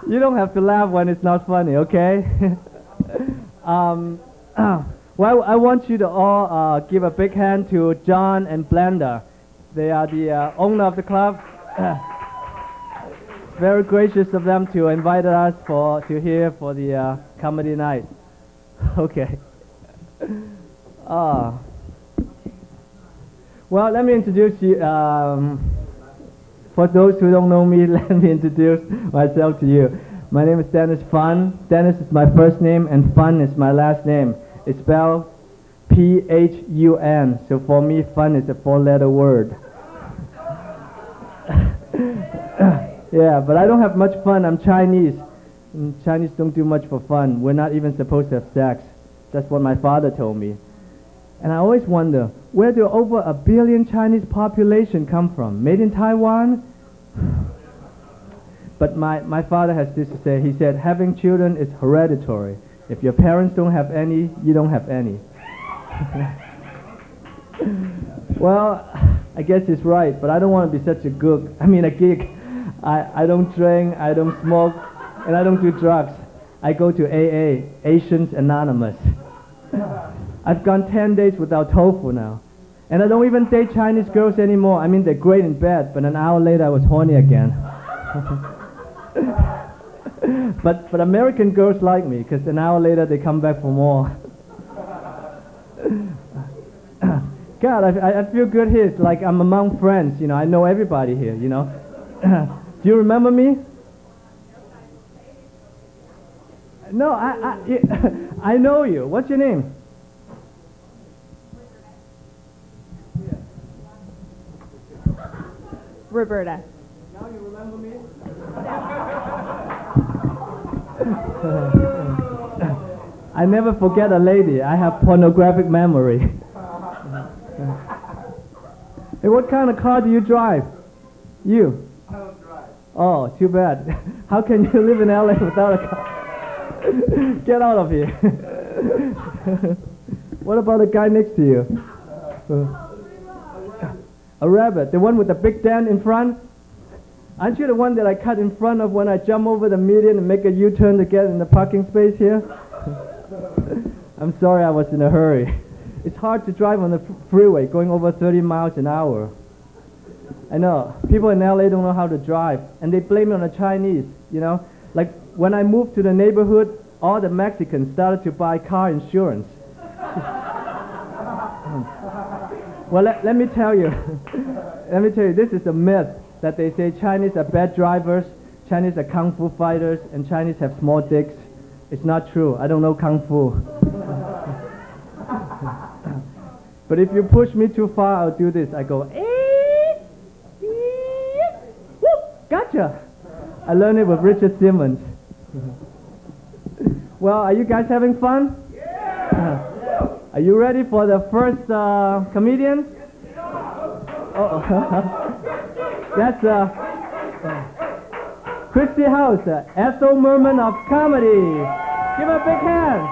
You don't have to laugh when it's not funny, okay? Well, I want you to all give a big hand to John and Blenda. They are the owner of the club. Very gracious of them to invite us to here for the comedy night. Okay. Well, let me introduce you. For those who don't know me, let me introduce myself to you. My name is Dennis Phun. Dennis is my first name, and Phun is my last name. It's spelled P-H-U-N. So for me, Phun is a four-letter word. Yeah, but I don't have much fun. I'm Chinese. And Chinese don't do much for fun. We're not even supposed to have sex. That's what my father told me. And I always wonder, where do over 1 billion Chinese population come from? Made in Taiwan? But my father has this to say. He said, having children is hereditary. If your parents don't have any, you don't have any. Well, I guess he's right, but I don't want to be such a geek. I don't drink, I don't smoke, and I don't do drugs. I go to AA, Asians Anonymous. I've gone 10 days without tofu now. And I don't even date Chinese girls anymore. I mean, they're great in bed, but an hour later I was horny again. But American girls like me, because an hour later they come back for more. God, I feel good here. It's like I'm among friends, you know. I know everybody here, you know. Do you remember me? No, I know you. What's your name? Roberta. Now you remember me? I never forget a lady. I have pornographic memory. Hey, what kind of car do you drive? You? I don't drive. Oh, too bad. How can you live in LA without a car? Get out of here. What about the guy next to you? A rabbit, the one with the big dent in front? Aren't you the one that I cut in front of when I jump over the median and make a U-turn to get in the parking space here? I'm sorry, I was in a hurry. It's hard to drive on the freeway going over 30 miles an hour. I know, people in LA don't know how to drive, and they blame it on the Chinese, you know? Like, when I moved to the neighborhood, all the Mexicans started to buy car insurance. Well, let me tell you, this is a myth that they say Chinese are bad drivers, Chinese are kung fu fighters, and Chinese have small dicks. It's not true. I don't know kung fu. But if you push me too far, I'll do this. I go, gotcha. I learned it with Richard Simmons. Well, are you guys having fun? Yeah! Are you ready for the first comedian? Oh. That's Kristi House, Ethel Merman of comedy. Give her a big hand.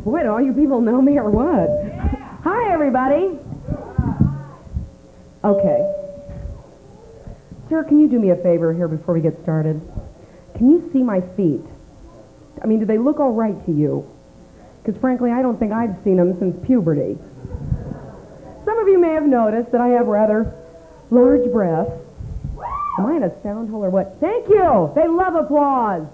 Boy, do all you people know me or what? Hi, everybody. Okay. Sir, can you do me a favor here before we get started? Can you see my feet? I mean, do they look all right to you? Because frankly, I don't think I've seen them since puberty. Some of you may have noticed that I have rather large breasts. Am I in a sound hole or what? Thank you! They love applause!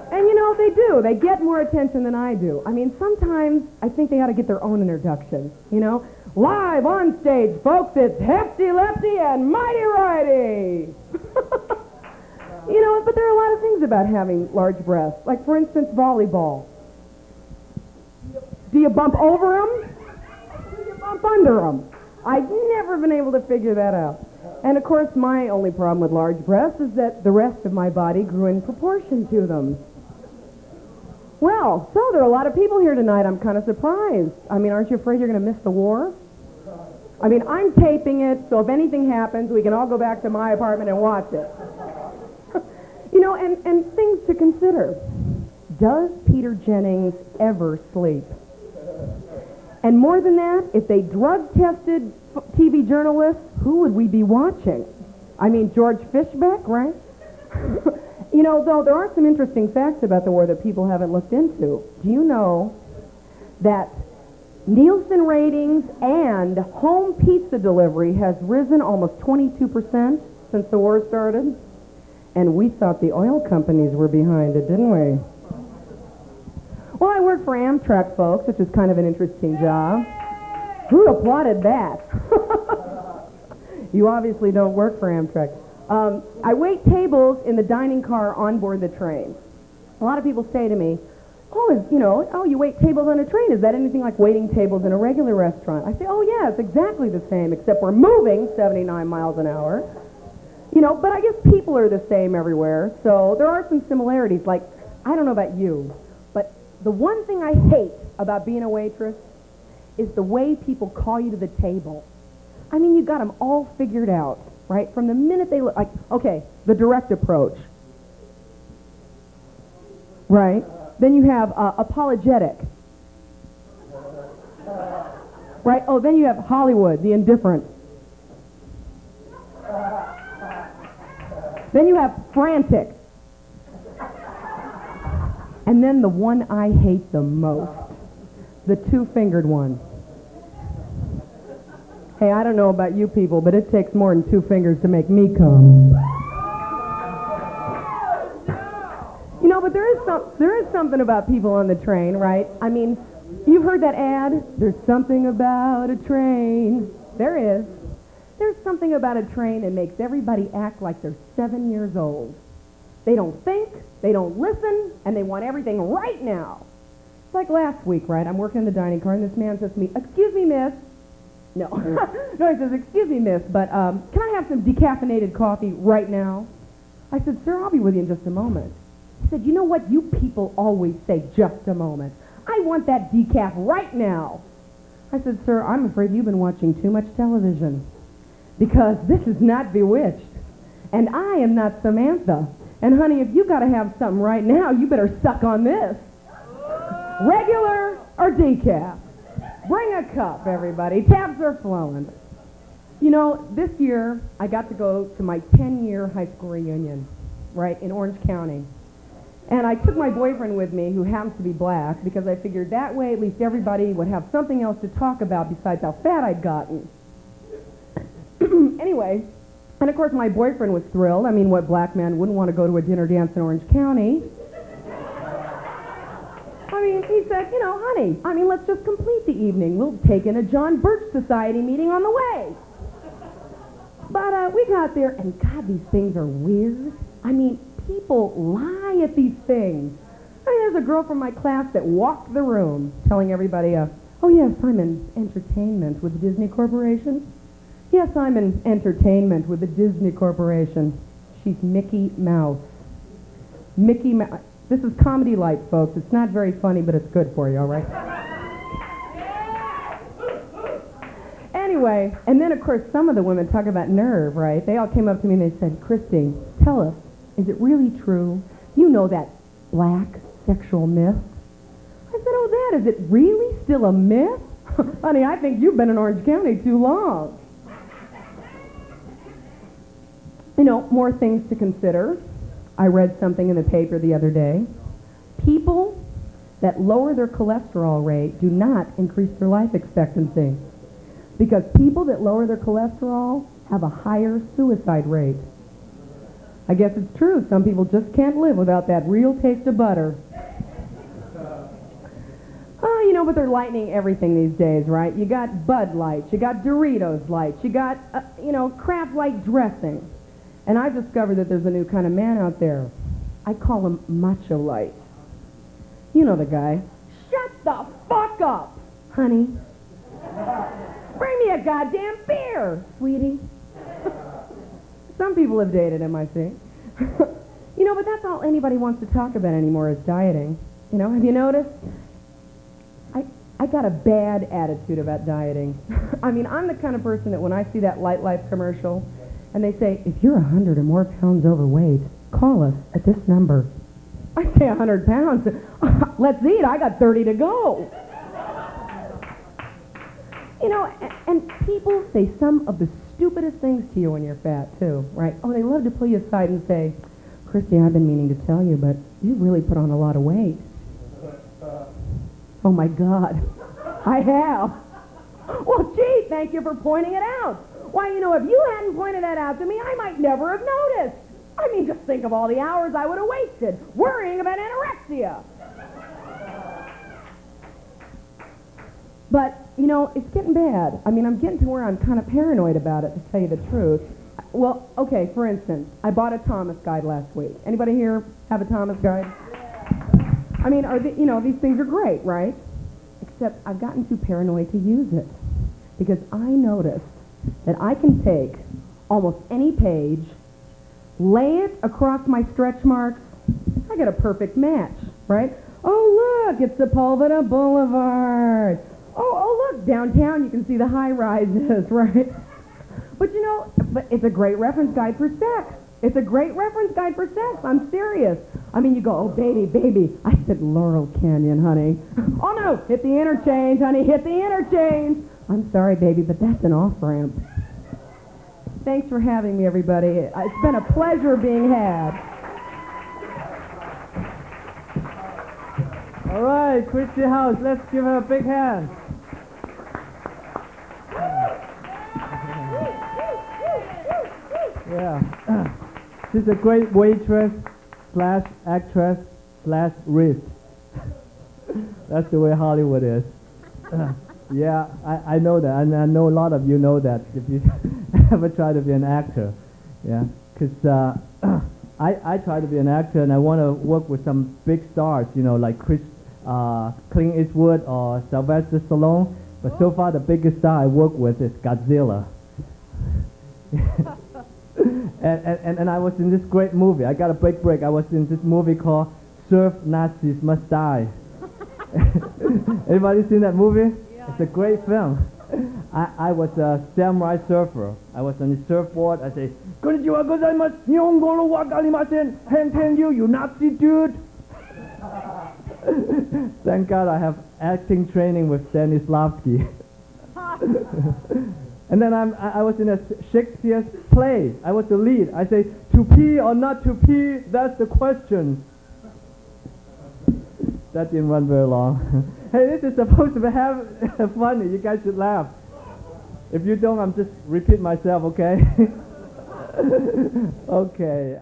And you know, they do. They get more attention than I do. I mean, sometimes I think they ought to get their own introduction, you know? Live on stage, folks, it's Hefty Lefty and Mighty Righty! You know, but there are a lot of things about having large breasts. Like, for instance, volleyball. Do you bump over them? Do you bump under them? I've never been able to figure that out. And, of course, my only problem with large breasts is that the rest of my body grew in proportion to them. Well, so there are a lot of people here tonight. I'm kind of surprised. I mean, aren't you afraid you're going to miss the war? I mean, I'm taping it, so if anything happens, we can all go back to my apartment and watch it. You know, and things to consider. Does Peter Jennings ever sleep? And more than that, if they drug-tested TV journalists, who would we be watching? I mean, George Fishbeck, right? You know, though, there are some interesting facts about the war that people haven't looked into. Do you know that Nielsen ratings and home pizza delivery has risen almost 22% since the war started? And we thought the oil companies were behind it, didn't we? Well, I work for Amtrak, folks, which is kind of an interesting job. Who applauded that? You obviously don't work for Amtrak. I wait tables in the dining car on board the train. A lot of people say to me, you wait tables on a train. Is that anything like waiting tables in a regular restaurant? I say, oh, yeah, it's exactly the same, except we're moving 79 miles an hour. You know, but I guess people are the same everywhere, so there are some similarities. Like, I don't know about you, but the one thing I hate about being a waitress is the way people call you to the table. I mean, you got them all figured out, right? From the minute they look, like, okay, the direct approach, right? Then you have apologetic, right? Oh, then you have Hollywood, the indifferent. Then you have frantic. And then the one I hate the most, the two-fingered one. Hey, I don't know about you people, but it takes more than 2 fingers to make me come. You know, but there is something about people on the train, right? I mean, you've heard that ad, there's something about a train. There is. There's something about a train that makes everybody act like they're 7 years old. They don't think, they don't listen, and they want everything right now. It's like last week, right? I'm working in the dining car, and this man says to me, "Excuse me, miss." No. No, he says, "Excuse me, miss, but can I have some decaffeinated coffee right now?" I said, "Sir, I'll be with you in just a moment." He said, "You know what? You people always say just a moment. I want that decaf right now." I said, "Sir, I'm afraid you've been watching too much television, because this is not Bewitched, and I am not Samantha. And honey, if you got to have something right now, you better suck on this. Regular or decaf? Bring a cup, everybody. Tabs are flowing." You know, this year, I got to go to my 10-year high school reunion, right, in Orange County. And I took my boyfriend with me, who happens to be black, because I figured that way at least everybody would have something else to talk about besides how fat I'd gotten. Anyway, and of course my boyfriend was thrilled. I mean, what black man wouldn't want to go to a dinner dance in Orange County? I mean, he said, "You know, honey, I mean, let's just complete the evening. We'll take in a John Birch Society meeting on the way." But we got there, and God, these things are weird. I mean, people lie at these things. I mean, there's a girl from my class that walked the room telling everybody, "Oh yes, I'm in entertainment with the Disney Corporation. Yes, I'm in entertainment with the Disney Corporation." She's Mickey Mouse. Mickey Mouse. This is Comedy Light, folks. It's not very funny, but it's good for you, all right? Anyway, and then, of course, some of the women talk about nerve, right? They all came up to me and they said, "Kristi, tell us, is it really true? You know that black sexual myth?" I said, "Oh, that, is it really still a myth?" "Honey, I think you've been in Orange County too long." You know, more things to consider. I read something in the paper the other day. People that lower their cholesterol rate do not increase their life expectancy, because people that lower their cholesterol have a higher suicide rate. I guess it's true. Some people just can't live without that real taste of butter. You know, but they're lightening everything these days, right? You got Bud Lights, you got Doritos Lights, you got, Kraft Light dressing. And I've discovered that there's a new kind of man out there. I call him Macho Light. You know the guy. "Shut the fuck up, honey. Bring me a goddamn beer, sweetie." Some people have dated him, I see. You know, but that's all anybody wants to talk about anymore is dieting. You know, have you noticed? I got a bad attitude about dieting. I mean, I'm the kind of person that when I see that Light Life commercial, and they say, "If you're 100 or more pounds overweight, call us at this number." I say 100 pounds. Let's eat. I got 30 to go. You know, and people say some of the stupidest things to you when you're fat, too, right? Oh, they love to pull you aside and say, Kristi, I've been meaning to tell you, but you really put on a lot of weight. Oh, my God. I have. Well, gee, thank you for pointing it out. Why, you know, if you hadn't pointed that out to me, I might never have noticed. I mean, just think of all the hours I would have wasted worrying about anorexia. But, you know, it's getting bad. I mean, I'm getting to where I'm kind of paranoid about it, to tell you the truth. Well, okay, for instance, I bought a Thomas guide last week. Anybody here have a Thomas guide? I mean, you know, these things are great, right? Except I've gotten too paranoid to use it. Because I noticed that I can take almost any page, lay it across my stretch marks, I get a perfect match, right? Oh, look, it's Sepulveda Boulevard. Oh, look, downtown you can see the high rises, right? But you know, it's a great reference guide for sex. It's a great reference guide for sex. I'm serious. I mean, you go, oh, baby. I said Laurel Canyon, honey. Oh, no, hit the interchange, honey, hit the interchange. I'm sorry, baby, but that's an off-ramp. Thanks for having me, everybody. It's been a pleasure being had. All right, Kristi House, let's give her a big hand. Yeah. She's a great waitress / actress / wrist. That's the way Hollywood is. Yeah, I know that, and I know a lot of you know that if you ever try to be an actor. Yeah, because I try to be an actor, and I want to work with some big stars, you know, like Clint Eastwood or Sylvester Stallone. But so far, the biggest star I work with is Godzilla. and I was in this great movie. I got a break. I was in this movie called Surf Nazis Must Die. Everybody seen that movie? Yeah. It's a great film. I was a samurai surfer. I was on the surfboard. I say, "Konnichiwa gozaimasu, Nihongo no wakarimasen, Hen you Nazi dude." Thank God I have acting training with Stanislavski. And then I was in a Shakespeare play. I was the lead. I say, to pee or not to pee, that's the question. That didn't run very long. Hey, this is supposed to be funny. You guys should laugh. If you don't, I'm just repeat myself, okay? Okay.